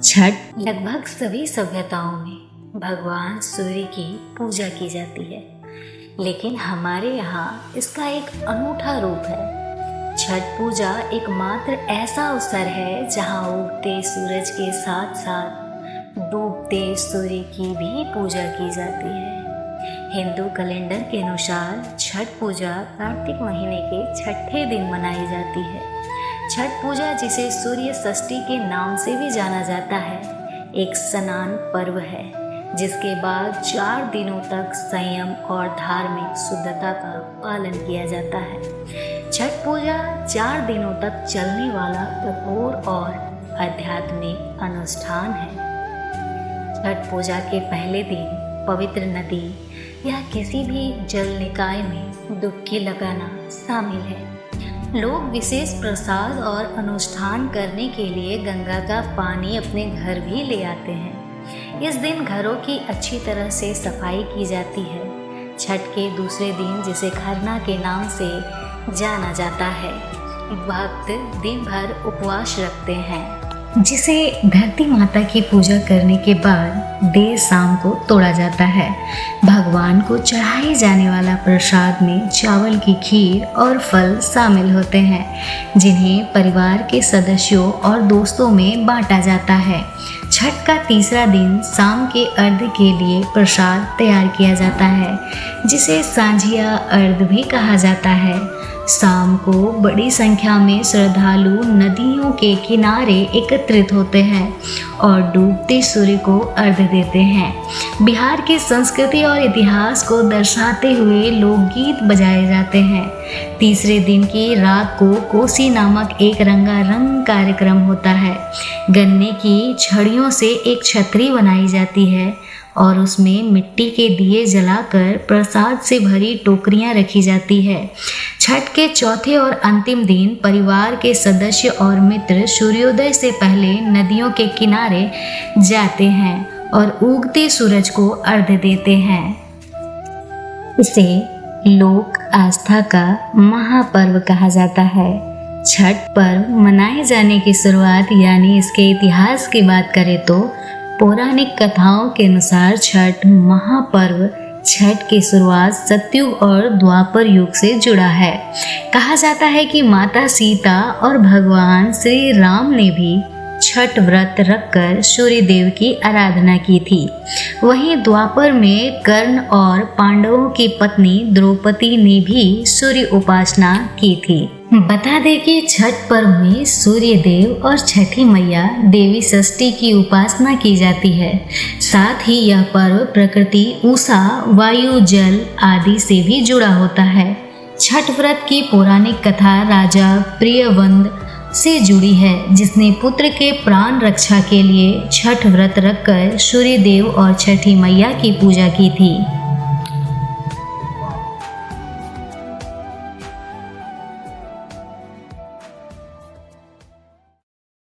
छठ लगभग सभी सभ्यताओं में भगवान सूर्य की पूजा की जाती है, लेकिन हमारे यहाँ इसका एक अनूठा रूप है। छठ पूजा एकमात्र ऐसा अवसर है जहाँ उगते सूरज के साथ साथ डूबते सूर्य की भी पूजा की जाती है। हिंदू कैलेंडर के अनुसार छठ पूजा कार्तिक महीने के छठे दिन मनाई जाती है। छठ पूजा, जिसे सूर्य षष्ठी के नाम से भी जाना जाता है, एक स्नान पर्व है जिसके बाद 4 दिनों तक संयम और धार्मिक शुद्धता का पालन किया जाता है। छठ पूजा 4 दिनों तक चलने वाला कठोर और आध्यात्मिक अनुष्ठान है। छठ पूजा के पहले दिन पवित्र नदी या किसी भी जल निकाय में डुबकी लगाना शामिल है। लोग विशेष प्रसाद और अनुष्ठान करने के लिए गंगा का पानी अपने घर भी ले आते हैं। इस दिन घरों की अच्छी तरह से सफाई की जाती है। छठ के दूसरे दिन, जिसे खरना के नाम से जाना जाता है, भक्त दिन भर उपवास रखते हैं, जिसे धरती माता की पूजा करने के बाद देर शाम को तोड़ा जाता है। भगवान को चढ़ाए जाने वाला प्रसाद में चावल की खीर और फल शामिल होते हैं, जिन्हें परिवार के सदस्यों और दोस्तों में बांटा जाता है। छठ का तीसरा दिन शाम के अर्घ के लिए प्रसाद तैयार किया जाता है, जिसे सांझिया अर्घ भी कहा जाता है। शाम को बड़ी संख्या में श्रद्धालु नदियों के किनारे एकत्रित होते हैं और डूबते सूर्य को अर्घ देते हैं। बिहार की संस्कृति और इतिहास को दर्शाते हुए लोकगीत बजाए जाते हैं। तीसरे दिन की रात को कोसी नामक एक रंगारंग कार्यक्रम होता है। गन्ने की छड़ियों से एक छतरी बनाई जाती है और उसमें मिट्टी के दिए जलाकर प्रसाद से भरी टोकरियां रखी जाती है। छठ के चौथे और अंतिम दिन परिवार के सदस्य और मित्र सूर्योदय से पहले नदियों के किनारे जाते हैं और उगते सूरज को अर्घ देते हैं। इसे लोक आस्था का महापर्व कहा जाता है। छठ पर्व मनाए जाने की शुरुआत यानी इसके इतिहास की बात करें तो पौराणिक कथाओं के अनुसार छठ महापर्व छठ की शुरुआत सतयुग और द्वापर युग से जुड़ा है। कहा जाता है कि माता सीता और भगवान श्री राम ने भी छठ व्रत रखकर सूर्य देव की आराधना की थी। वहीं द्वापर में कर्ण और पांडवों की पत्नी द्रौपदी ने भी सूर्य उपासना की थी। बता दें कि छठ पर्व में सूर्य देव और छठी मैया देवी षष्ठी की उपासना की जाती है। साथ ही यह पर्व प्रकृति, उषा, वायु, जल आदि से भी जुड़ा होता है। छठ व्रत की पौराणिक कथा राजा प्रियवंद से जुड़ी है, जिसने पुत्र के प्राण रक्षा के लिए छठ व्रत रखकर सूर्य देव और छठी मैया की पूजा की थी।